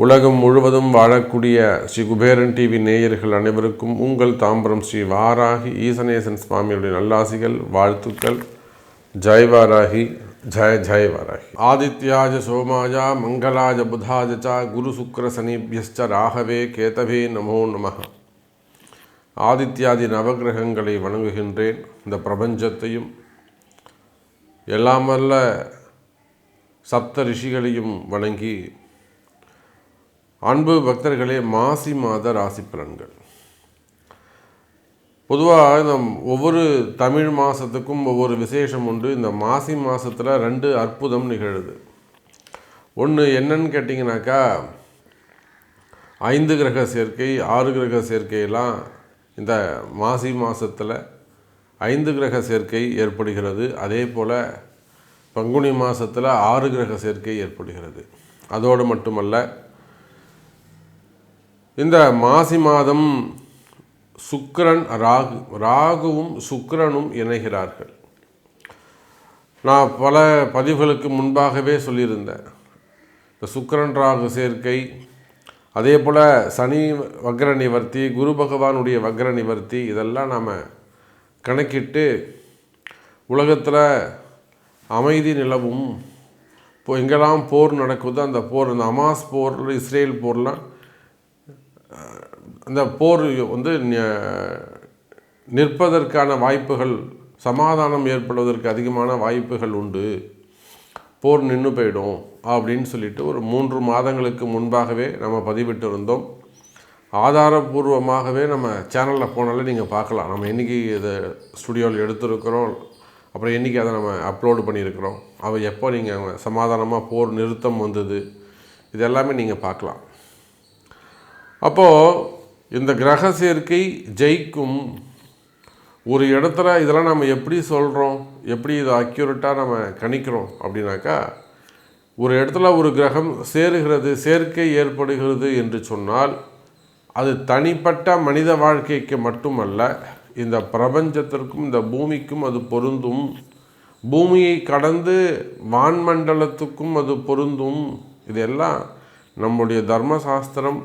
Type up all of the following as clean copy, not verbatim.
உலகம் முழுவதும் வாழக்கூடிய ஸ்ரீ குபேரன் டிவி நேயர்கள் அனைவருக்கும் உங்கள் தாம்பரம் ஸ்ரீ வாராகி ஈசனேசன் சுவாமியுடைய நல்லாசிகள், வாழ்த்துக்கள். ஜெய் வாராகி, ஜெய ஜெய வாராகி. ஆதித்யாஜ சோமாஜா மங்களாஜ புதாஜ ச குரு சுக்ர சனிபியஸ்ச ராகவே கேதவே நமோ நமः. ஆதித்யாதி நவகிரகங்களை வணங்குகின்றேன். இந்த பிரபஞ்சத்தையும் எல்லாம் வல்ல சப்த ரிஷிகளையும் வணங்கி, அன்பு பக்தர்களே, மாசி மாத ராசி பலன்கள். பொதுவாக இந்த ஒவ்வொரு தமிழ் மாதத்துக்கும் ஒவ்வொரு விசேஷம் உண்டு. இந்த மாசி மாதத்தில் 2 அற்புதம் நிகழுது. ஒன்று என்னன்னு கேட்டிங்கனாக்கா, 5 கிரக சேர்க்கை 6 கிரக சேர்க்கையெல்லாம் இந்த மாசி மாதத்தில் 5 கிரக சேர்க்கை ஏற்படுகிறது. அதே போல் பங்குனி மாதத்தில் 6 கிரக சேர்க்கை ஏற்படுகிறது. அதோடு மட்டுமல்ல, இந்த மாசி மாதம் சுக்கிரன் ராகுவும் சுக்கிரனும் இணைகிறார்கள். நான் பல பதிவுகளுக்கு முன்பாகவே சொல்லியிருந்தேன். இந்த சுக்கிரன் ராகு சேர்க்கை, அதே போல் சனி வக்ர நிவர்த்தி, குரு பகவானுடைய வக்ர நிவர்த்தி, இதெல்லாம் நாம் கணக்கிட்டு உலகத்தில் அமைதி நிலவும். இப்போ எங்கெல்லாம் போர் நடக்குதோ அந்த போர், இந்த அமாஸ் போர், இஸ்ரேல் போர்லாம், அந்த போர் நிற்பதற்கான வாய்ப்புகள், சமாதானம் ஏற்படுவதற்கு அதிகமான வாய்ப்புகள் உண்டு. போர் நின்று போயிடும் அப்படின்னு சொல்லிட்டு ஒரு 3 மாதங்களுக்கு முன்பாகவே நம்ம பதிவிட்டு இருந்தோம். ஆதாரபூர்வமாகவே நம்ம சேனலில் போனாலே நீங்கள் பார்க்கலாம். நம்ம என்றைக்கு இதை ஸ்டுடியோவில் எடுத்துருக்கிறோம், அப்புறம் என்றைக்கு அதை நம்ம அப்லோடு பண்ணியிருக்கிறோம், அவள் எப்போ நீங்கள் சமாதானமாக போர் நிறுத்தம் வந்தது, இது எல்லாமே நீங்கள் பார்க்கலாம். அப்போது இந்த கிரக சேர்க்கை ஜெயிக்கும் ஒரு இடத்துல இதெல்லாம் நம்ம எப்படி சொல்கிறோம், எப்படி இதை அக்யூரேட்டாக நம்ம கணிக்கிறோம் அப்படின்னாக்கா, ஒரு இடத்துல ஒரு கிரகம் சேருகிறது, சேர்க்கை ஏற்படுகிறது என்று சொன்னால் அது தனிப்பட்ட மனித வாழ்க்கைக்கு மட்டுமல்ல, இந்த பிரபஞ்சத்திற்கும் இந்த பூமிக்கும் அது பொருந்தும். பூமியை கடந்து வான்மண்டலத்துக்கும் அது பொருந்தும். இதெல்லாம் நம்முடைய தர்மசாஸ்திரம்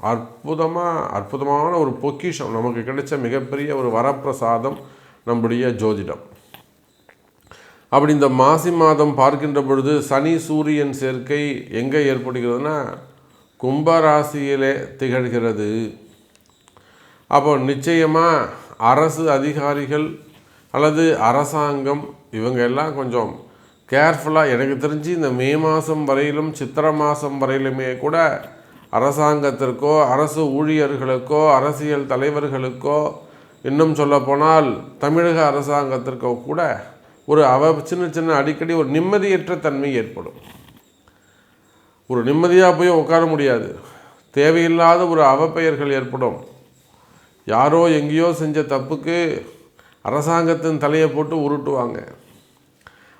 அற்புதமான ஒரு பொக்கிஷம், நமக்கு கிடைச்ச மிகப்பெரிய ஒரு வரப்பிரசாதம் நம்முடைய ஜோதிடம். அப்படி இந்த மாசி மாதம் பார்க்கின்ற பொழுது சனி சூரியன் சேர்க்கை எங்கே ஏற்படுகிறதுனா கும்பராசியிலே திகழ்கிறது. அப்போ நிச்சயமாக அரசு அதிகாரிகள் அல்லது அரசாங்கம் இவங்க எல்லாம் கொஞ்சம் கேர்ஃபுல்லாக, எனக்கு தெரிஞ்சு இந்த மே மாதம் வரையிலும் சித்திரை மாதம் வரையிலுமே கூட அரசாங்கத்திற்கோ அரசு ஊழியர்களுக்கோ அரசியல் தலைவர்களுக்கோ, இன்னும் சொல்லப்போனால் தமிழக அரசாங்கத்திற்கோ கூட ஒரு சின்ன அடிக்கடி ஒரு நிம்மதியற்ற தன்மை ஏற்படும். ஒரு நிம்மதியாக போய் உட்கார முடியாது. தேவையில்லாத ஒரு அவப்பெயர்கள் ஏற்படும். யாரோ எங்கேயோ செஞ்ச தப்புக்கு அரசாங்கத்தின் தலையை போட்டு உருட்டுவாங்க.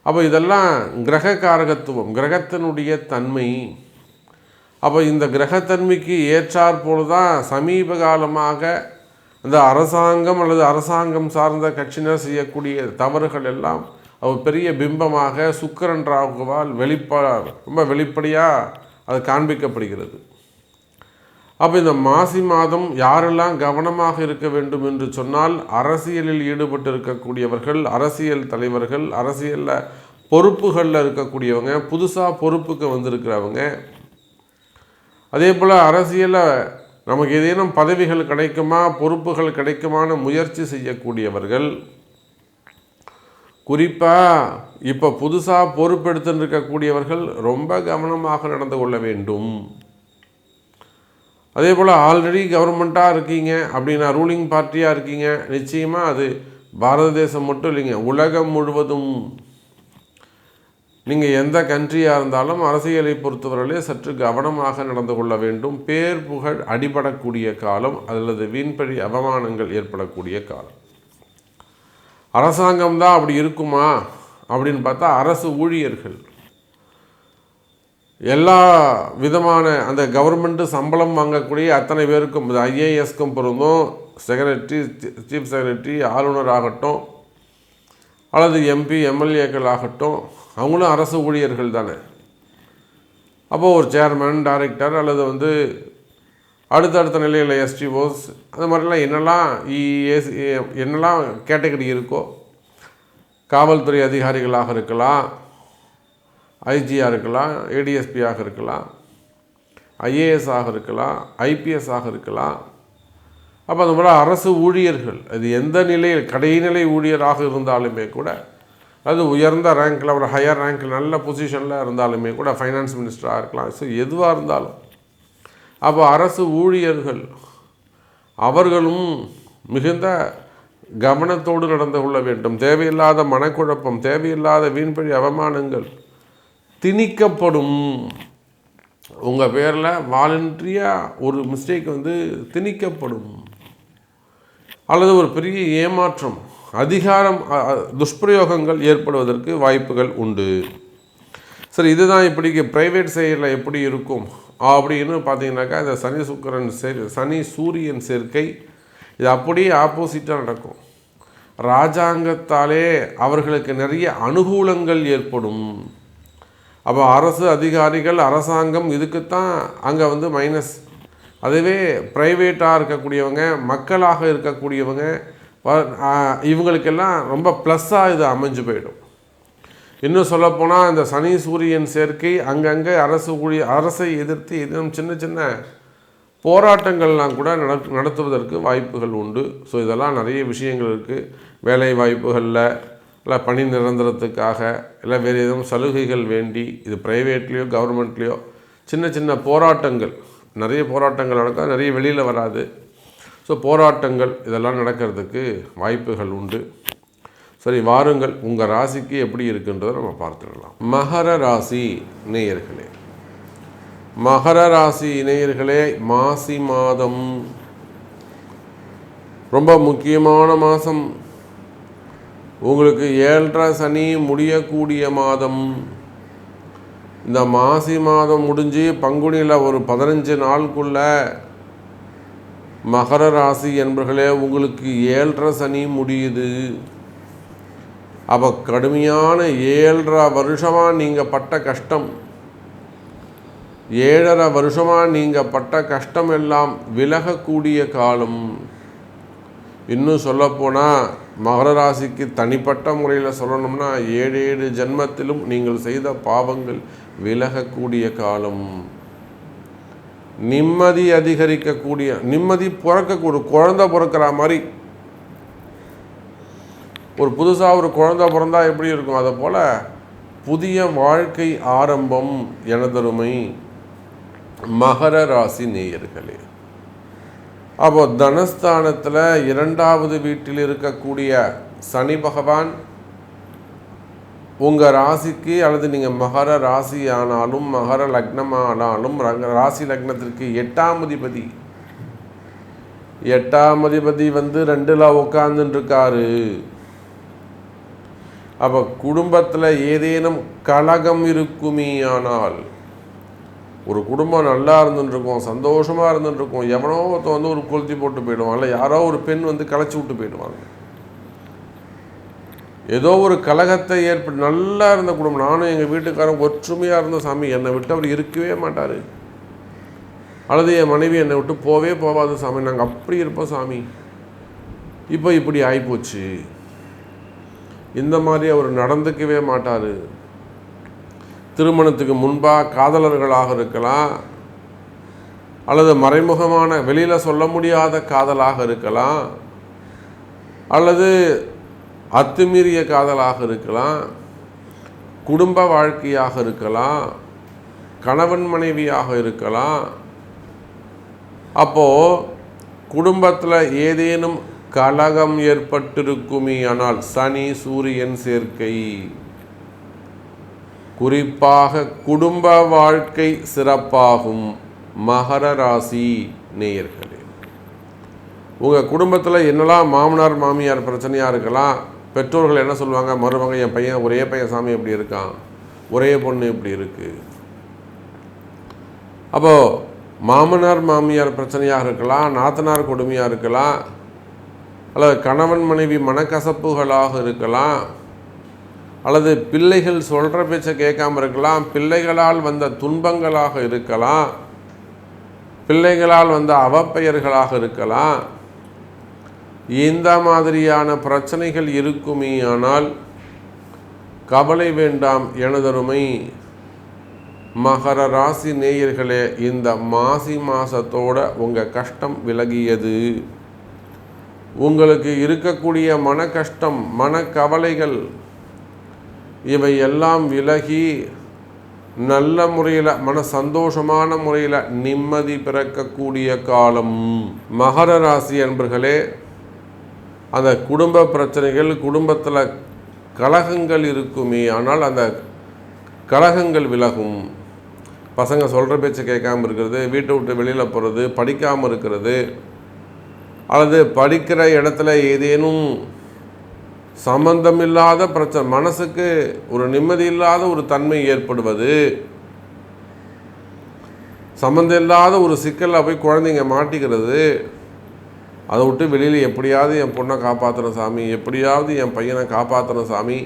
அப்போ இதெல்லாம் கிரக காரகத்துவம், கிரகத்தினுடைய தன்மை. அப்போ இந்த கிரகத்தன்மைக்கு ஏற்றாற்போல் தான் சமீப காலமாக இந்த அரசாங்கம் அல்லது அரசாங்கம் சார்ந்த கட்சியினர் செய்யக்கூடிய தவறுகள் எல்லாம் பெரிய பிம்பமாக சுக்கிரன் ராகுவால் ரொம்ப வெளிப்படையாக அது காண்பிக்கப்படுகிறது. அப்போ இந்த மாசி மாதம் யாரெல்லாம் கவனமாக இருக்க வேண்டும் என்று சொன்னால், அரசியலில் ஈடுபட்டு இருக்கக்கூடியவர்கள், அரசியல் தலைவர்கள், அரசியலில் பொறுப்புகளில் இருக்கக்கூடியவங்க, புதுசாக பொறுப்புக்கு வந்திருக்கிறவங்க, அதே போல் அரசியலில் நமக்கு ஏதேனும் பதவிகள் கிடைக்குமா, பொறுப்புகள் கிடைக்குமான முயற்சி செய்யக்கூடியவர்கள், குறிப்பாக இப்போ புதுசாக பொறுப்பெடுத்துன்னு இருக்கக்கூடியவர்கள் ரொம்ப கவனமாக நடந்து கொள்ள வேண்டும். அதே போல் ஆல்ரெடி கவர்மெண்ட்டாக இருக்கீங்க அப்படின்னா, ரூலிங் பார்ட்டியாக இருக்கீங்க, நிச்சயமாக அது பாரத தேசம் மட்டும் இல்லைங்க, உலகம் முழுவதும் நீங்கள் எந்த கண்ட்ரியாக இருந்தாலும் அரசியலை பொறுத்தவரையிலே சற்று கவனமாக நடந்து கொள்ள வேண்டும். பேர் புகழ் அடிபடக்கூடிய காலம் அல்லது வீண்பழி அவமானங்கள் ஏற்படக்கூடிய காலம். அரசாங்கம் தான் அப்படி இருக்குமா அப்படின்னு பார்த்தா, அரசு ஊழியர்கள் எல்லா விதமான அந்த கவர்மெண்ட்டு சம்பளம் வாங்கக்கூடிய அத்தனை பேருக்கும், ஐஏஎஸ்க்கும் பொருந்தும், செக்ரட்டரி, சீஃப் செக்ரட்டரி, ஆளுநர் ஆகட்டும், அல்லது எம்பி எம்எல்ஏக்கள் ஆகட்டும், அவங்களும் அரசு ஊழியர்கள் தானே. அப்போது ஒரு சேர்மன், டைரக்டர் அல்லது வந்து அடுத்தடுத்த நிலையில் எஸ்டிஓஸ் அந்த மாதிரிலாம் என்னெல்லாம் கேட்டகரி இருக்கோ, காவல்துறை அதிகாரிகளாக இருக்கலாம், ஐஜியாக இருக்கலாம், ஏடிஎஸ்பியாக இருக்கலாம், ஐஏஎஸ் ஆக இருக்கலாம், ஐபிஎஸ் ஆக இருக்கலாம். அப்போ அந்த மாதிரி அரசு ஊழியர்கள், அது எந்த நிலையில் கடைநிலை ஊழியராக இருந்தாலுமே கூட, அது உயர்ந்த ரேங்கில் ஒரு ஹையர் ரேங்கில் நல்ல பொசிஷனில் இருந்தாலுமே கூட, ஃபைனான்ஸ் மினிஸ்டராக இருக்கலாம், ஸோ எதுவாக இருந்தாலும், அப்போ அரசு ஊழியர்கள் அவர்களும் மிகுந்த கவனத்தோடு நடந்து கொள்ள வேண்டும். தேவையில்லாத மனக்குழப்பம், தேவையில்லாத வீண்பழி அவமானங்கள் திணிக்கப்படும். உங்கள் பேரில் வாலண்டரியாக ஒரு மிஸ்டேக் வந்து திணிக்கப்படும், அல்லது ஒரு பெரிய ஏமாற்றம், அதிகாரம் துஷ்பிரயோகங்கள் ஏற்படுவதற்கு வாய்ப்புகள் உண்டு. சரி, இதுதான் இப்படி ப்ரைவேட் சைடில் எப்படி இருக்கும் அப்படின்னு பார்த்தீங்கன்னாக்கா, இந்த சனி சூரியன் சேர்க்கை இது அப்படியே ஆப்போசிட்டாக நடக்கும். ராஜாங்கத்தாலே அவர்களுக்கு நிறைய அனுகூலங்கள் ஏற்படும். அப்போ அரசு அதிகாரிகள், அரசாங்கம் இதுக்குத்தான் அங்கே வந்து மைனஸ். அதுவே ப்ரைவேட்டாக இருக்கக்கூடியவங்க, மக்களாக இருக்கக்கூடியவங்க, இவங்களுக்கெல்லாம் ரொம்ப ப்ளஸ்ஸாக இது அமைஞ்சு போயிடும். இன்னும் சொல்லப்போனால் இந்த சனி சூரியன் சேர்க்கை அங்கங்கே அரசை எதிர்த்து எதுவும் சின்ன சின்ன போராட்டங்கள்லாம் கூட நடத்துவதற்கு வாய்ப்புகள் உண்டு. ஸோ இதெல்லாம் நிறைய விஷயங்கள் இருக்குது. வேலை வாய்ப்புகளில், இல்லை பணி நிரந்தரத்துக்காக, இல்லை வேறு எதுவும் சலுகைகள் வேண்டி, இது ப்ரைவேட்லேயோ கவர்மெண்ட்லேயோ சின்ன சின்ன போராட்டங்கள், நிறைய போராட்டங்கள் நடக்கும், நிறைய வெளியில் வராது. ஸோ போராட்டங்கள் இதெல்லாம் நடக்கிறதுக்கு வாய்ப்புகள் உண்டு. சரி, வாருங்கள் உங்கள் ராசிக்கு எப்படி இருக்குன்றதை நம்ம பார்த்துடலாம். மகர ராசி நேயர்களே, மகர ராசி நேயர்களே, மாசி மாதம் ரொம்ப முக்கியமான மாதம். உங்களுக்கு 7.5 சனி முடியக்கூடிய மாதம். இந்த மாசி மாதம் முடிஞ்சு பங்குனியில் ஒரு 15 நாளுக்குள்ள மகர ராசி என்பர்களே உங்களுக்கு 7.5 சனி முடியுது. அப்போ கடுமையான 7.5 வருஷமாக நீங்கள் பட்ட கஷ்டம், 7.5 வருஷமாக நீங்கள் பட்ட கஷ்டம் எல்லாம் விலகக்கூடிய காலம். இன்னும் சொல்லப்போனால் மகர ராசிக்கு தனிப்பட்ட முறையில் சொல்லணும்னா 7 ஜென்மத்திலும் நீங்கள் செய்த பாவங்கள் விலகக்கூடிய காலம். நிம்மதி அதிகரிக்கக்கூடிய, நிம்மதி பிறக்கக்கூடிய, குழந்தை பிறக்கிற மாதிரி, ஒரு புதுசாக ஒரு குழந்தை பிறந்தா எப்படி இருக்கும், அதை போல் புதிய வாழ்க்கை ஆரம்பம் எனதருமை மகர ராசி நேயர்களே. அப்போ தனஸ்தானத்தில் 2வது வீட்டில் இருக்கக்கூடிய சனி பகவான் உங்கள் ராசிக்கு, அல்லது நீங்கள் மகர ராசி ஆனாலும் மகர லக்னம் ஆனாலும் ராசி லக்னத்திற்கு 8ஆம் அதிபதி, 8ஆம் அதிபதி வந்து 2ல் உட்காந்துருக்காரு. அப்போ குடும்பத்தில் ஏதேனும் கலகம் இருக்குமே ஆனால், ஒரு குடும்பம் நல்லா இருந்துட்டுருக்கோம், சந்தோஷமாக இருந்துட்டுருக்கோம், எவனோ ஒருத்தன் வந்து ஒரு கொளுத்தி போட்டு போயிடுவான், இல்லை யாரோ ஒரு பெண் வந்து களைச்சி விட்டு போயிடுவாங்க, ஏதோ ஒரு கலகத்தை நல்லா இருந்த குடும்பம். நானும் எங்கள் வீட்டுக்காரன் ஒற்றுமையாக இருந்த சாமி, என்னை விட்டு அவர் இருக்கவே மாட்டார், அல்லது என் மனைவி என்னை விட்டு போவே போகாது சாமி, நாங்கள் அப்படி இருப்போம் சாமி, இப்போ இப்படி ஆகிப்போச்சு, இந்த மாதிரி அவர் நடந்துக்கவே மாட்டார். திருமணத்துக்கு முன்பாக காதலர்களாக இருக்கலாம், அல்லது மறைமுகமான வெளியில் சொல்ல முடியாத காதலாக இருக்கலாம், அல்லது அத்துமீறிய காதலாக இருக்கலாம், குடும்ப வாழ்க்கையாக இருக்கலாம், கணவன் மனைவியாக இருக்கலாம். அப்போது குடும்பத்தில் ஏதேனும் கலகம் ஏற்பட்டிருக்குமே ஆனால் சனி சூரியன் சேர்க்கை, குறிப்பாக குடும்ப வாழ்க்கை சிறப்பாகும். மகர ராசி நேயர்களே, உங்கள் குடும்பத்தில் என்னெல்லாம் மாமனார் மாமியார் பிரச்சனையாக இருக்கலாம், பெற்றோர்கள் என்ன சொல்லுவாங்க, மருமக என் பையன் ஒரே பையன் சாமி எப்படி இருக்கான், ஒரே பொண்ணு இப்படி இருக்குது. அப்போது மாமனார் மாமியார் பிரச்சனையாக இருக்கலாம், நாத்தனார் கொடுமையாக இருக்கலாம், அல்லது கணவன் மனைவி மனக்கசப்புகளாக இருக்கலாம், அல்லது பிள்ளைகள் சொல்கிற பேச்சை கேட்காம இருக்கலாம், பிள்ளைகளால் வந்த துன்பங்களாக இருக்கலாம், பிள்ளைகளால் வந்த அவப்பெயர்களாக இருக்கலாம். இந்த மாதிரியான பிரச்சனைகள் இருக்குமே ஆனால் கவலை வேண்டாம் எனதருமை மகர ராசி நேயர்களே. இந்த மாசி மாதத்தோட உங்கள் கஷ்டம் விலகியது. உங்களுக்கு இருக்கக்கூடிய மன கஷ்டம், மனக்கவலைகள் இவை எல்லாம் விலகி நல்ல முறையில் மன சந்தோஷமான முறையில் நிம்மதி பிறக்கக்கூடிய காலம். மகர ராசி அன்பர்களே, அந்த குடும்ப பிரச்சனைகள், குடும்பத்தில் கலகங்கள் இருக்குமே ஆனால் அந்த கலகங்கள் விலகும். பசங்க சொல்கிற பேச்சை கேட்காமல் இருக்கிறது, வீட்டை விட்டு வெளியில் போகிறது, படிக்காமல் இருக்கிறது, அல்லது படிக்கிற இடத்துல ஏதேனும் சம்பந்தமில்லாத பிரச்சனை, மனசுக்கு ஒரு நிம்மதி இல்லாத ஒரு தன்மை ஏற்படுவது, சம்பந்தம் இல்லாத ஒரு சிக்கலில் போய் குழந்தைங்க மாட்டிக்கிறது, அதை விட்டு வெளியில் எப்படியாவது என் பொண்ணை காப்பாற்றணும் சாமி, எப்படியாவது என் பையனை காப்பாற்றணும் சாமி,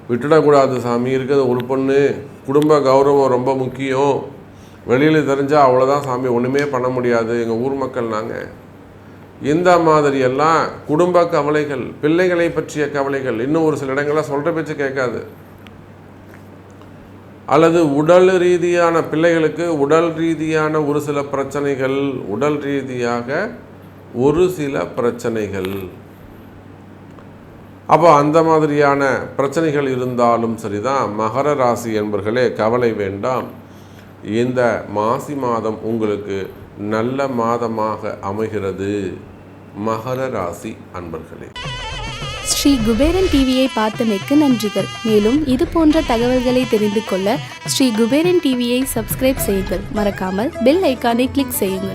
விட்டுடக்கூடாது சாமி, இருக்கிறது ஒரு பொண்ணு, குடும்ப கௌரவம் ரொம்ப முக்கியம், வெளியில் தெரிஞ்சால் அவ்வளோதான் சாமி, ஒன்றுமே பண்ண முடியாது, எங்கள் ஊர் மக்கள் நாங்கள். இந்த மாதிரியெல்லாம் குடும்ப கவலைகள், பிள்ளைகளை பற்றிய கவலைகள், இன்னும் ஒரு சில இடங்களில் சொல்கிற பேச்சு கேட்காது, அல்லது உடல் ரீதியான பிள்ளைகளுக்கு உடல் ரீதியான ஒரு சில பிரச்சனைகள், உடல் ரீதியாக ஒரு சில பிரச்சனைகள். அப்போ அந்த மாதிரியான பிரச்சனைகள் இருந்தாலும் சரிதான். மகர ராசி என்பர்களே, கவலை வேண்டாம். இந்த மாசி மாதம் உங்களுக்கு நல்ல மாதமாக அமைகிறது. மகர ராசி அன்பர்களே, ஸ்ரீ குபேரன் டிவியை பார்த்தமைக்கு நன்றிகள். மேலும் இது போன்ற தகவல்களை தெரிந்து கொள்ள ஸ்ரீ குபேரன் டிவியை சப்ஸ்கிரைப் செய்யுங்கள். மறக்காமல் பெல் ஐக்கானை கிளிக் செய்யுங்கள்.